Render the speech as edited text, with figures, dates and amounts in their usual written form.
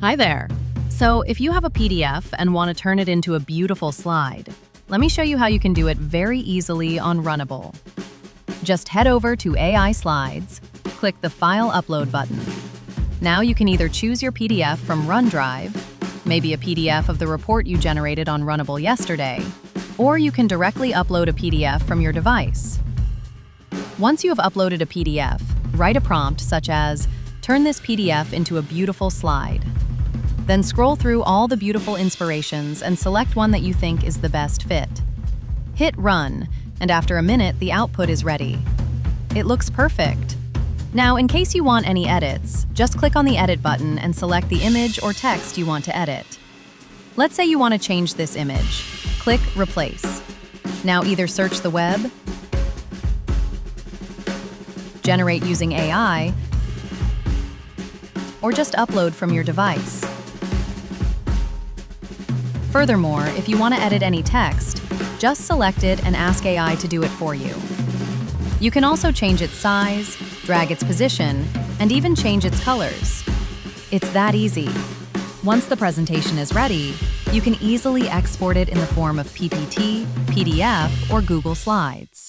Hi there. So if you have a PDF and want to turn it into a beautiful slide, let me show you how you can do it very easily on Runable. Just head over to AI Slides, click the File Upload button. Now you can either choose your PDF from OneDrive, maybe a PDF of the report you generated on Runable yesterday, or you can directly upload a PDF from your device. Once you have uploaded a PDF, write a prompt such as, "Turn this PDF into a beautiful slide." Then scroll through all the beautiful inspirations and select one that you think is the best fit. Hit Run, and after a minute, the output is ready. It looks perfect. Now, in case you want any edits, just click on the Edit button and select the image or text you want to edit. Let's say you want to change this image. Click Replace. Now either search the web, generate using AI, or just upload from your device. Furthermore, if you want to edit any text, just select it and ask AI to do it for you. You can also change its size, drag its position, and even change its colors. It's that easy. Once the presentation is ready, you can easily export it in the form of PPT, PDF, or Google Slides.